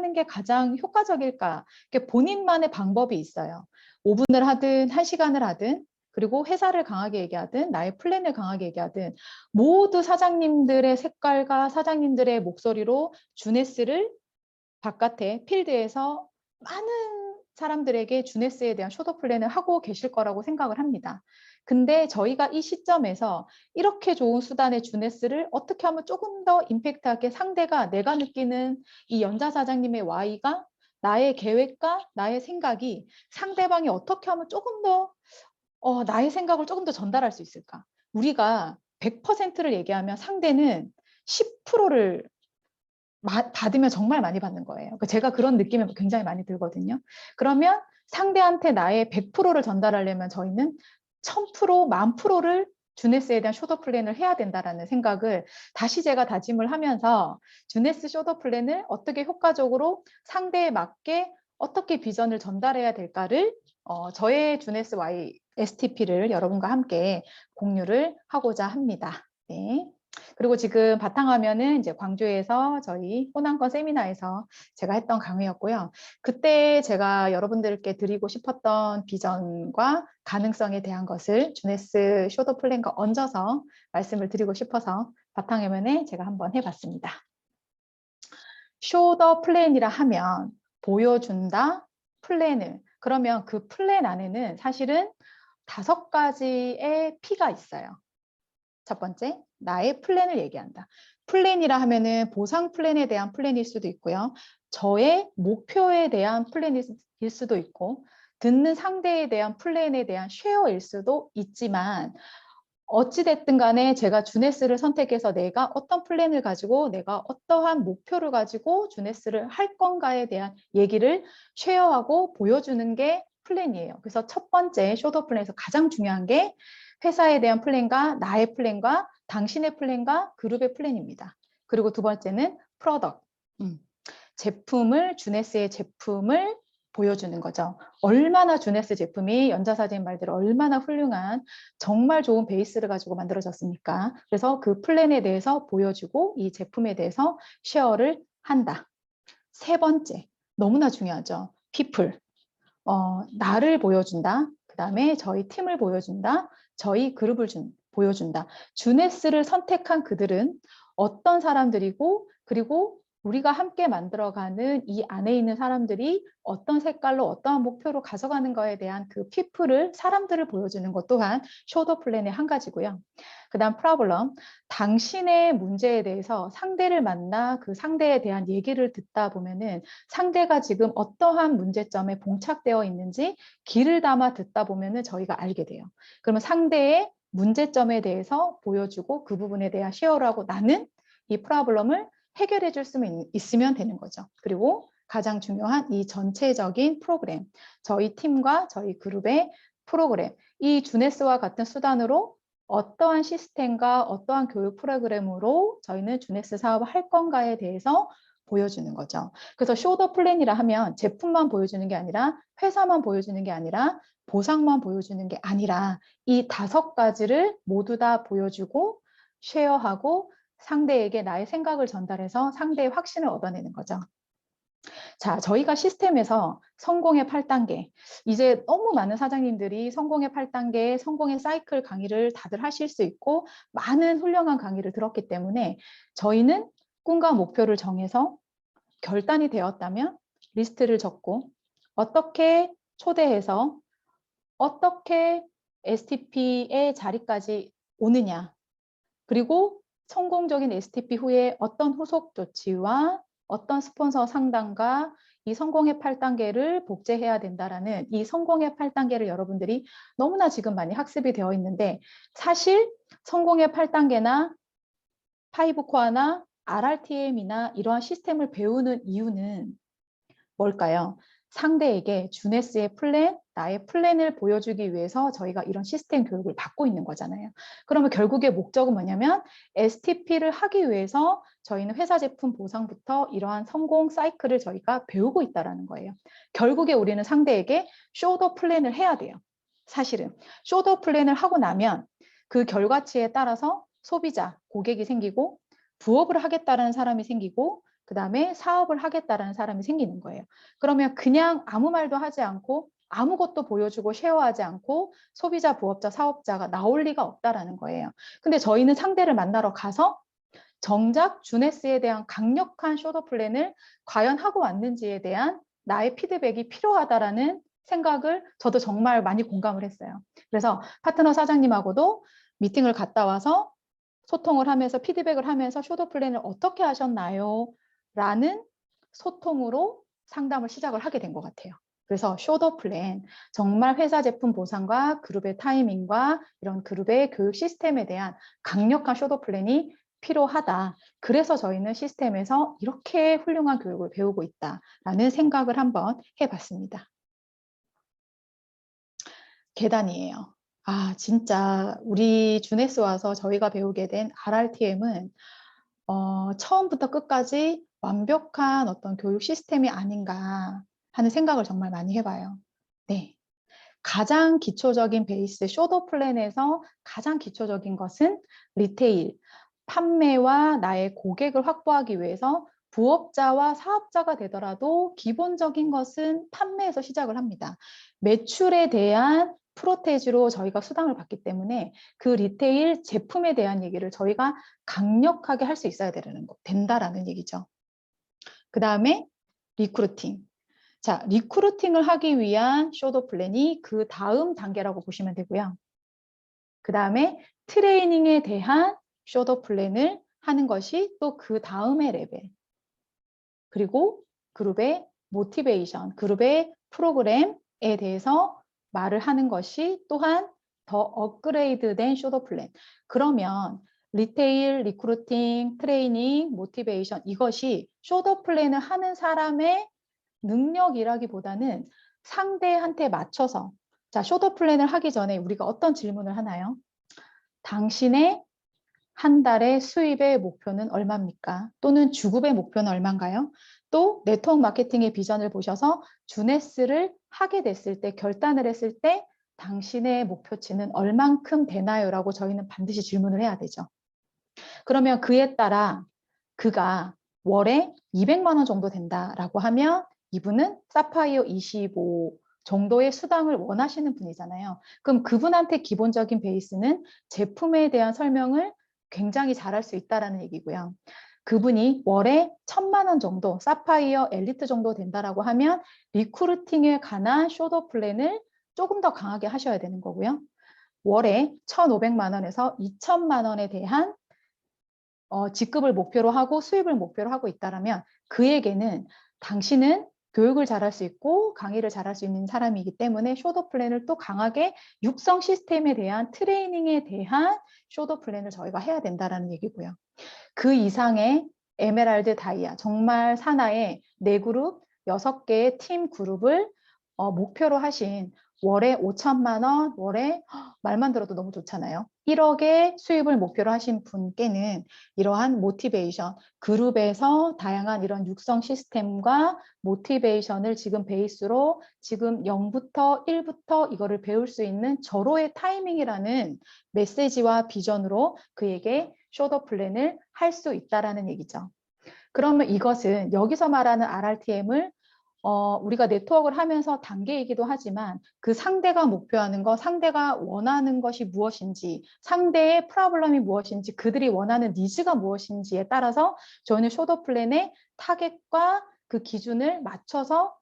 하는 게 가장 효과적일까? 본인만의 방법이 있어요. 5분을 하든 1시간을 하든 그리고 회사를 강하게 얘기하든 나의 플랜을 강하게 얘기하든 모두 사장님들의 색깔과 사장님들의 목소리로 주네스를 바깥에 필드에서 많은 사람들에게 주네스에 대한 쇼더 플랜을 하고 계실 거라고 생각을 합니다. 근데 저희가 이 시점에서 이렇게 좋은 수단의 주네스를 어떻게 하면 조금 더 임팩트하게 상대가 내가 느끼는 이 연자 사장님의 Y가 나의 계획과 나의 생각이 상대방이 어떻게 하면 조금 더 나의 생각을 조금 더 전달할 수 있을까? 우리가 100%를 얘기하면 상대는 10%를 받으면 정말 많이 받는 거예요. 제가 그런 느낌이 굉장히 많이 들거든요. 그러면 상대한테 나의 100%를 전달하려면 저희는 1000%, 10,000%를 주네스에 대한 쇼더 플랜을 해야 된다라는 생각을 다시 제가 다짐을 하면서 주네스 쇼더 플랜을 어떻게 효과적으로 상대에 맞게 어떻게 비전을 전달해야 될까를 저의 주네스 Y STP를 여러분과 함께 공유를 하고자 합니다. 네. 그리고 지금 바탕화면은 이제 광주에서 저희 호남권 세미나에서 제가 했던 강의였고요. 그때 제가 여러분들께 드리고 싶었던 비전과 가능성에 대한 것을 주네스 쇼더 플랜과 얹어서 말씀을 드리고 싶어서 바탕화면에 제가 한번 해봤습니다. 쇼더 플랜이라 하면 보여준다, 플랜을. 그러면 그 플랜 안에는 사실은 5가지의 P가 있어요. 첫 번째, 나의 플랜을 얘기한다. 플랜이라 하면은 보상 플랜에 대한 플랜일 수도 있고요. 저의 목표에 대한 플랜일 수도 있고, 듣는 상대에 대한 플랜에 대한 쉐어일 수도 있지만, 어찌됐든 간에 제가 주네스를 선택해서 내가 어떤 플랜을 가지고 내가 어떠한 목표를 가지고 주네스를 할 건가에 대한 얘기를 쉐어하고 보여주는 게 플랜이에요. 그래서 첫 번째 쇼더 플랜에서 가장 중요한 게 회사에 대한 플랜과 나의 플랜과 당신의 플랜과 그룹의 플랜입니다. 그리고 두 번째는 프로덕트. 제품을, 주네스의 제품을 보여주는 거죠. 얼마나 주네스 제품이 연자사진 말대로 얼마나 훌륭한 정말 좋은 베이스를 가지고 만들어졌습니까? 그래서 그 플랜에 대해서 보여주고 이 제품에 대해서 쉐어를 한다. 세 번째, 너무나 중요하죠. people. 나를 보여준다. 그 다음에 저희 팀을 보여준다. 저희 그룹을 보여준다. 주네스를 선택한 그들은 어떤 사람들이고 그리고 우리가 함께 만들어가는 이 안에 있는 사람들이 어떤 색깔로 어떠한 목표로 가져가는 거에 대한 그 people을 사람들을 보여주는 것 또한 쇼더 플랜의 한 가지고요. 그 다음 프로블럼, 당신의 문제에 대해서 상대를 만나 그 상대에 대한 얘기를 듣다 보면은 상대가 지금 어떠한 문제점에 봉착되어 있는지 귀를 담아 듣다 보면은 저희가 알게 돼요. 그러면 상대의 문제점에 대해서 보여주고 그 부분에 대한 쉐어를 하고 나는 이 프로블럼을 해결해 줄 수 있으면 되는 거죠. 그리고 가장 중요한 이 전체적인 프로그램, 저희 팀과 저희 그룹의 프로그램, 이 주네스와 같은 수단으로 어떠한 시스템과 어떠한 교육 프로그램으로 저희는 주네스 사업을 할 건가에 대해서 보여주는 거죠. 그래서 쇼더 플랜이라 하면 제품만 보여주는 게 아니라 회사만 보여주는 게 아니라 보상만 보여주는 게 아니라 이 5가지를 모두 다 보여주고 쉐어하고 상대에게 나의 생각을 전달해서 상대의 확신을 얻어내는 거죠. 자, 저희가 시스템에서 성공의 8단계, 이제 너무 많은 사장님들이 성공의 8단계, 성공의 사이클 강의를 다들 하실 수 있고 많은 훌륭한 강의를 들었기 때문에 저희는 꿈과 목표를 정해서 결단이 되었다면 리스트를 적고 어떻게 초대해서 어떻게 STP의 자리까지 오느냐, 그리고 성공적인 STP 후에 어떤 후속 조치와 어떤 스폰서 상담과 이 성공의 8단계를 복제해야 된다라는 이 성공의 8단계를 여러분들이 너무나 지금 많이 학습이 되어 있는데 사실 성공의 8단계나 5코어나 RRTM이나 이러한 시스템을 배우는 이유는 뭘까요? 상대에게 주네스의 플랜, 나의 플랜을 보여주기 위해서 저희가 이런 시스템 교육을 받고 있는 거잖아요. 그러면 결국의 목적은 뭐냐면 STP를 하기 위해서 저희는 회사 제품 보상부터 이러한 성공 사이클을 저희가 배우고 있다는 거예요. 결국에 우리는 상대에게 쇼더 플랜을 해야 돼요. 사실은 쇼더 플랜을 하고 나면 그 결과치에 따라서 소비자, 고객이 생기고 부업을 하겠다는 사람이 생기고 그 다음에 사업을 하겠다라는 사람이 생기는 거예요. 그러면 그냥 아무 말도 하지 않고 아무것도 보여주고 쉐어하지 않고 소비자, 부업자, 사업자가 나올 리가 없다라는 거예요. 근데 저희는 상대를 만나러 가서 정작 주네스에 대한 강력한 쇼더 플랜을 과연 하고 왔는지에 대한 나의 피드백이 필요하다라는 생각을 저도 정말 많이 공감을 했어요. 그래서 파트너 사장님하고도 미팅을 갔다 와서 소통을 하면서 피드백을 하면서 쇼더 플랜을 어떻게 하셨나요? 라는 소통으로 상담을 시작을 하게 된 것 같아요. 그래서 쇼더 플랜, 정말 회사 제품 보상과 그룹의 타이밍과 이런 그룹의 교육 시스템에 대한 강력한 쇼더 플랜이 필요하다. 그래서 저희는 시스템에서 이렇게 훌륭한 교육을 배우고 있다라는 생각을 한번 해봤습니다. 계단이에요. 아, 진짜 우리 주네스 와서 저희가 배우게 된 RRTM은 처음부터 끝까지 완벽한 어떤 교육 시스템이 아닌가 하는 생각을 정말 많이 해봐요. 네. 가장 기초적인 베이스 쇼더 플랜에서 가장 기초적인 것은 리테일, 판매와 나의 고객을 확보하기 위해서 부업자와 사업자가 되더라도 기본적인 것은 판매에서 시작을 합니다. 매출에 대한 프로테지로 저희가 수당을 받기 때문에 그 리테일 제품에 대한 얘기를 저희가 강력하게 할 수 있어야 된다라는 얘기죠. 그 다음에 리크루팅. 자, 리크루팅을 하기 위한 쇼더 플랜이 그 다음 단계라고 보시면 되고요. 그 다음에 트레이닝에 대한 쇼더 플랜을 하는 것이 또 그 다음의 레벨. 그리고 그룹의 모티베이션, 그룹의 프로그램에 대해서 말을 하는 것이 또한 더 업그레이드된 쇼더 플랜. 그러면 리테일, 리크루팅, 트레이닝, 모티베이션 이것이 쇼더 플랜을 하는 사람의 능력이라기보다는 상대한테 맞춰서 자, 쇼더 플랜을 하기 전에 우리가 어떤 질문을 하나요? 당신의 한 달의 수입의 목표는 얼마입니까? 또는 주급의 목표는 얼마인가요? 또 네트워크 마케팅의 비전을 보셔서 주네스를 하게 됐을 때, 결단을 했을 때 당신의 목표치는 얼만큼 되나요? 라고 저희는 반드시 질문을 해야 되죠. 그러면 그에 따라 그가 월에 200만 원 정도 된다라고 하면 이분은 사파이어 25 정도의 수당을 원하시는 분이잖아요. 그럼 그분한테 기본적인 베이스는 제품에 대한 설명을 굉장히 잘할 수 있다라는 얘기고요. 그분이 월에 1,000만 원 정도, 사파이어 엘리트 정도 된다라고 하면 리크루팅에 관한 쇼더 플랜을 조금 더 강하게 하셔야 되는 거고요. 월에 1,500만 원에서 2,000만 원에 대한 직급을 목표로 하고 수입을 목표로 하고 있다면 그에게는 당신은 교육을 잘할 수 있고 강의를 잘할 수 있는 사람이기 때문에 쇼더 플랜을 또 강하게 육성 시스템에 대한 트레이닝에 대한 쇼더 플랜을 저희가 해야 된다는 얘기고요. 그 이상의 에메랄드 다이아, 정말 사나의 4그룹, 6개의 팀 그룹을 목표로 하신 월에 5천만 원, 월에 말만 들어도 너무 좋잖아요. 1억의 수입을 목표로 하신 분께는 이러한 모티베이션, 그룹에서 다양한 이런 육성 시스템과 모티베이션을 지금 베이스로 지금 0부터 1부터 이거를 배울 수 있는 절호의 타이밍이라는 메시지와 비전으로 그에게 쇼더 플랜을 할 수 있다라는 얘기죠. 그러면 이것은 여기서 말하는 RRTM을 우리가 네트워크를 하면서 단계이기도 하지만 그 상대가 목표하는 것, 상대가 원하는 것이 무엇인지, 상대의 프로블럼이 무엇인지, 그들이 원하는 니즈가 무엇인지에 따라서 저희는 쇼더 플랜의 타겟과 그 기준을 맞춰서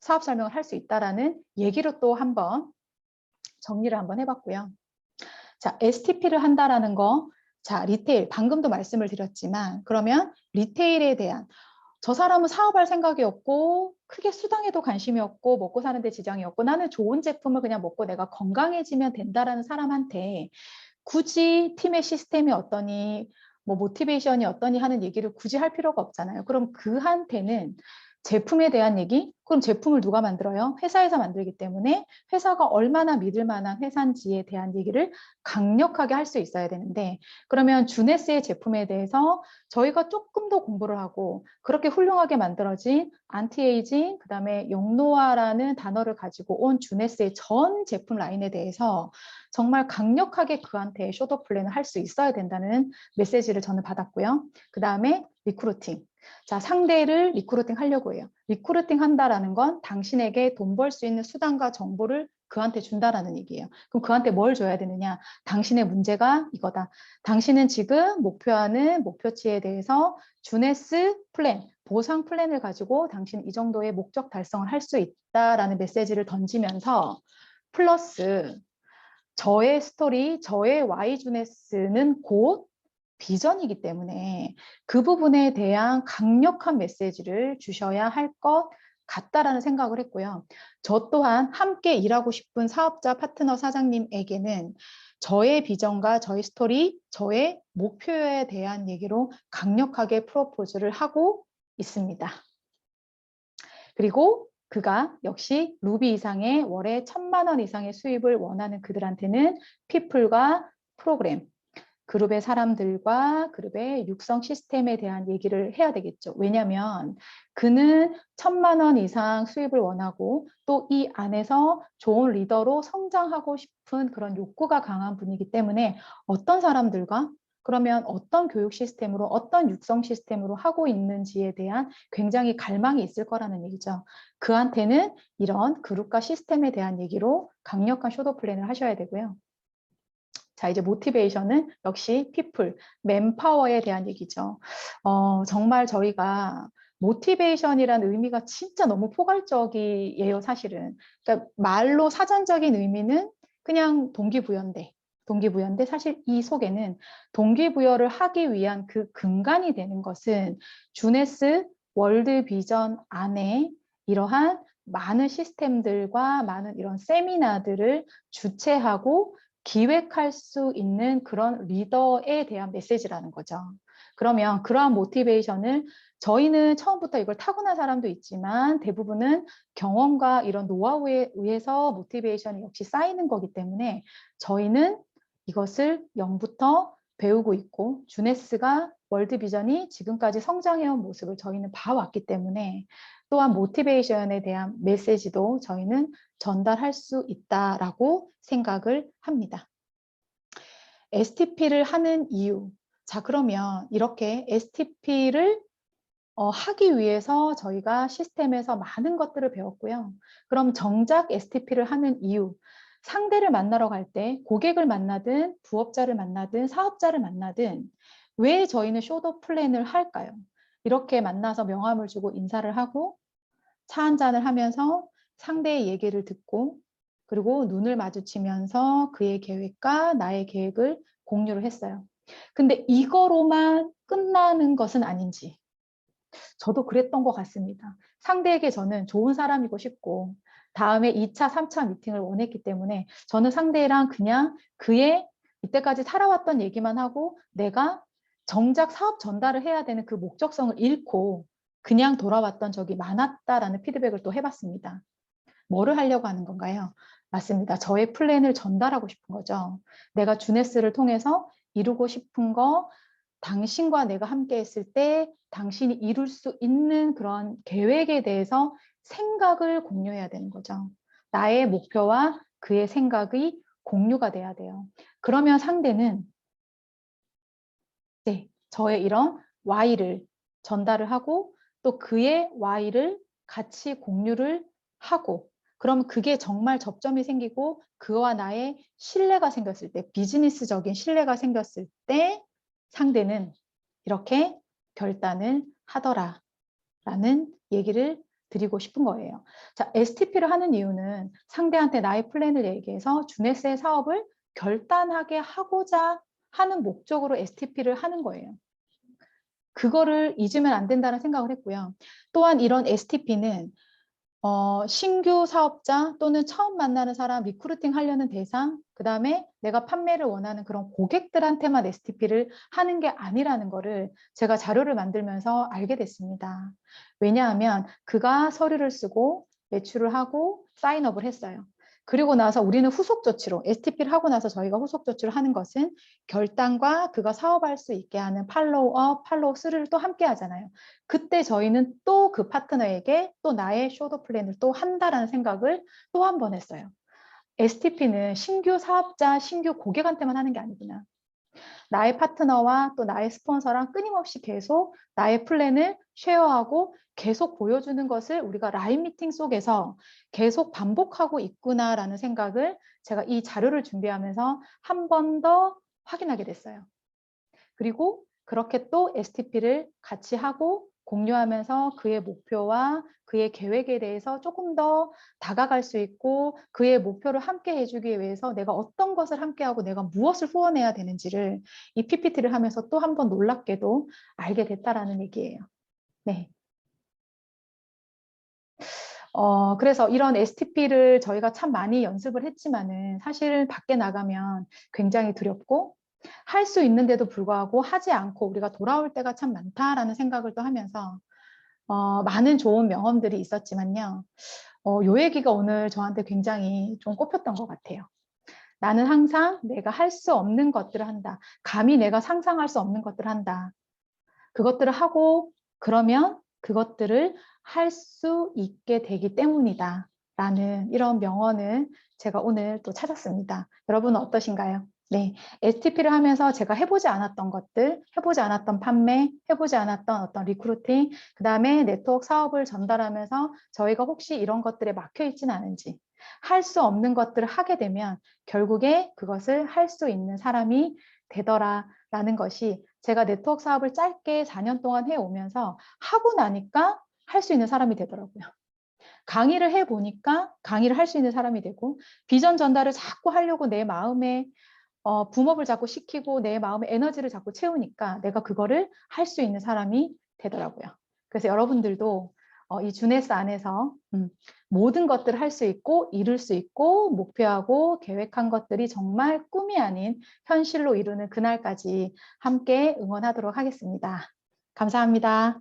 사업 설명을 할 수 있다라는 얘기로 또 한번 정리를 한번 해봤고요. 자, STP를 한다라는 거, 자, 리테일, 방금도 말씀을 드렸지만 그러면 리테일에 대한 저 사람은 사업할 생각이 없고 크게 수당에도 관심이 없고 먹고 사는데 지장이 없고 나는 좋은 제품을 그냥 먹고 내가 건강해지면 된다라는 사람한테 굳이 팀의 시스템이 어떠니 뭐 모티베이션이 어떠니 하는 얘기를 굳이 할 필요가 없잖아요. 그럼 그한테는 제품에 대한 얘기? 그럼 제품을 누가 만들어요? 회사에서 만들기 때문에 회사가 얼마나 믿을 만한 회사인지에 대한 얘기를 강력하게 할 수 있어야 되는데 그러면 주네스의 제품에 대해서 저희가 조금 더 공부를 하고 그렇게 훌륭하게 만들어진 안티에이징 그다음에 영노화라는 단어를 가지고 온 주네스의 전 제품 라인에 대해서 정말 강력하게 그한테 쇼더 플랜을 할 수 있어야 된다는 메시지를 저는 받았고요. 그 다음에 리크루팅. 자, 상대를 리크루팅 하려고 해요. 리크루팅 한다라는 건 당신에게 돈 벌 수 있는 수단과 정보를 그한테 준다라는 얘기예요. 그럼 그한테 뭘 줘야 되느냐? 당신의 문제가 이거다. 당신은 지금 목표하는 목표치에 대해서 주네스 플랜, 보상 플랜을 가지고 당신 이 정도의 목적 달성을 할 수 있다라는 메시지를 던지면서 플러스 저의 스토리, 저의 Y주네스는 곧 비전이기 때문에 그 부분에 대한 강력한 메시지를 주셔야 할 것 같다라는 생각을 했고요. 저 또한 함께 일하고 싶은 사업자, 파트너, 사장님에게는 저의 비전과 저의 스토리, 저의 목표에 대한 얘기로 강력하게 프로포즈를 하고 있습니다. 그리고 그가 역시 루비 이상의 월에 1,000만 원 이상의 수입을 원하는 그들한테는 피플과 프로그램, 그룹의 사람들과 그룹의 육성 시스템에 대한 얘기를 해야 되겠죠. 왜냐하면 그는 1,000만 원 이상 수입을 원하고 또 이 안에서 좋은 리더로 성장하고 싶은 그런 욕구가 강한 분이기 때문에 어떤 사람들과 그러면 어떤 교육 시스템으로 어떤 육성 시스템으로 하고 있는지에 대한 굉장히 갈망이 있을 거라는 얘기죠. 그한테는 이런 그룹과 시스템에 대한 얘기로 강력한 쇼도 플랜을 하셔야 되고요. 자, 이제 모티베이션은 역시 people, 맨파워에 대한 얘기죠. 정말 저희가 모티베이션이라는 의미가 진짜 너무 포괄적이에요, 사실은. 그러니까 말로 사전적인 의미는 그냥 동기부여인데, 동기부여인데 사실 이 속에는 동기부여를 하기 위한 그 근간이 되는 것은 주네스 월드 비전 안에 이러한 많은 시스템들과 많은 이런 세미나들을 주최하고 기획할 수 있는 그런 리더에 대한 메시지라는 거죠. 그러면 그러한 모티베이션을 저희는 처음부터 이걸 타고난 사람도 있지만 대부분은 경험과 이런 노하우에 의해서 모티베이션이 역시 쌓이는 거기 때문에 저희는 이것을 0부터 배우고 있고 주네스가 월드비전이 지금까지 성장해온 모습을 저희는 봐왔기 때문에 또한 모티베이션에 대한 메시지도 저희는 전달할 수 있다라고 생각을 합니다. STP를 하는 이유. 자, 그러면 이렇게 STP를 하기 위해서 저희가 시스템에서 많은 것들을 배웠고요. 그럼 정작 STP를 하는 이유. 상대를 만나러 갈 때 고객을 만나든 부업자를 만나든 사업자를 만나든 왜 저희는 쇼도 플랜을 할까요? 이렇게 만나서 명함을 주고 인사를 하고 차 한잔을 하면서 상대의 얘기를 듣고 그리고 눈을 마주치면서 그의 계획과 나의 계획을 공유를 했어요. 근데 이거로만 끝나는 것은 아닌지 저도 그랬던 것 같습니다. 상대에게 저는 좋은 사람이고 싶고 다음에 2차, 3차 미팅을 원했기 때문에 저는 상대랑 그냥 그의 이때까지 살아왔던 얘기만 하고 내가 정작 사업 전달을 해야 되는 그 목적성을 잃고 그냥 돌아왔던 적이 많았다라는 피드백을 또 해봤습니다. 뭐를 하려고 하는 건가요? 맞습니다. 저의 플랜을 전달하고 싶은 거죠. 내가 주네스를 통해서 이루고 싶은 거, 당신과 내가 함께 했을 때 당신이 이룰 수 있는 그런 계획에 대해서 생각을 공유해야 되는 거죠. 나의 목표와 그의 생각이 공유가 돼야 돼요. 그러면 상대는 네, 저의 이런 Y를 전달을 하고 또 그의 Y를 같이 공유를 하고 그럼 그게 정말 접점이 생기고 그와 나의 신뢰가 생겼을 때 비즈니스적인 신뢰가 생겼을 때 상대는 이렇게 결단을 하더라라는 얘기를 드리고 싶은 거예요. 자, STP를 하는 이유는 상대한테 나의 플랜을 얘기해서 주네스의 사업을 결단하게 하고자 하는 목적으로 STP를 하는 거예요. 그거를 잊으면 안 된다는 생각을 했고요. 또한 이런 STP는 신규 사업자 또는 처음 만나는 사람 리크루팅 하려는 대상, 그 다음에 내가 판매를 원하는 그런 고객들한테만 STP를 하는 게 아니라는 거를 제가 자료를 만들면서 알게 됐습니다. 왜냐하면 그가 서류를 쓰고 매출을 하고 사인업을 했어요. 그리고 나서 우리는 후속 조치로 STP를 하고 나서 저희가 후속 조치를 하는 것은 결단과 그가 사업할 수 있게 하는 팔로우업, 팔로우 스루를 또 함께 하잖아요. 그때 저희는 또 그 파트너에게 또 나의 쇼도 플랜을 또 한다라는 생각을 또 한 번 했어요. STP는 신규 사업자, 신규 고객한테만 하는 게 아니구나. 나의 파트너와 또 나의 스폰서랑 끊임없이 계속 나의 플랜을 쉐어하고 계속 보여주는 것을 우리가 라인 미팅 속에서 계속 반복하고 있구나라는 생각을 제가 이 자료를 준비하면서 한 번 더 확인하게 됐어요. 그리고 그렇게 또 STP를 같이 하고 공유하면서 그의 목표와 그의 계획에 대해서 조금 더 다가갈 수 있고 그의 목표를 함께 해주기 위해서 내가 어떤 것을 함께하고 내가 무엇을 후원해야 되는지를 이 PPT를 하면서 또 한 번 놀랍게도 알게 됐다라는 얘기예요. 네. 그래서 이런 STP를 저희가 참 많이 연습을 했지만은 사실 밖에 나가면 굉장히 두렵고 할 수 있는데도 불구하고 하지 않고 우리가 돌아올 때가 참 많다라는 생각을 또 하면서 많은 좋은 명언들이 있었지만요. 요 얘기가 오늘 저한테 굉장히 좀 꼽혔던 것 같아요. 나는 항상 내가 할 수 없는 것들을 한다. 감히 내가 상상할 수 없는 것들을 한다. 그것들을 하고 그러면 그것들을 할 수 있게 되기 때문이다. 라는 이런 명언을 제가 오늘 또 찾았습니다. 여러분은 어떠신가요? 네, STP를 하면서 제가 해보지 않았던 것들, 해보지 않았던 판매, 해보지 않았던 어떤 리크루팅, 그 다음에 네트워크 사업을 전달하면서 저희가 혹시 이런 것들에 막혀 있지는 않은지, 할 수 없는 것들을 하게 되면 결국에 그것을 할 수 있는 사람이 되더라라는 것이 제가 네트워크 사업을 짧게 4년 동안 해오면서 하고 나니까 할 수 있는 사람이 되더라고요. 강의를 해보니까 강의를 할 수 있는 사람이 되고 비전 전달을 자꾸 하려고 내 마음에 붐업을 자꾸 시키고 내 마음에 에너지를 자꾸 채우니까 내가 그거를 할 수 있는 사람이 되더라고요. 그래서 여러분들도 이 주네스 안에서 모든 것들을 할 수 있고 이룰 수 있고 목표하고 계획한 것들이 정말 꿈이 아닌 현실로 이루는 그날까지 함께 응원하도록 하겠습니다. 감사합니다.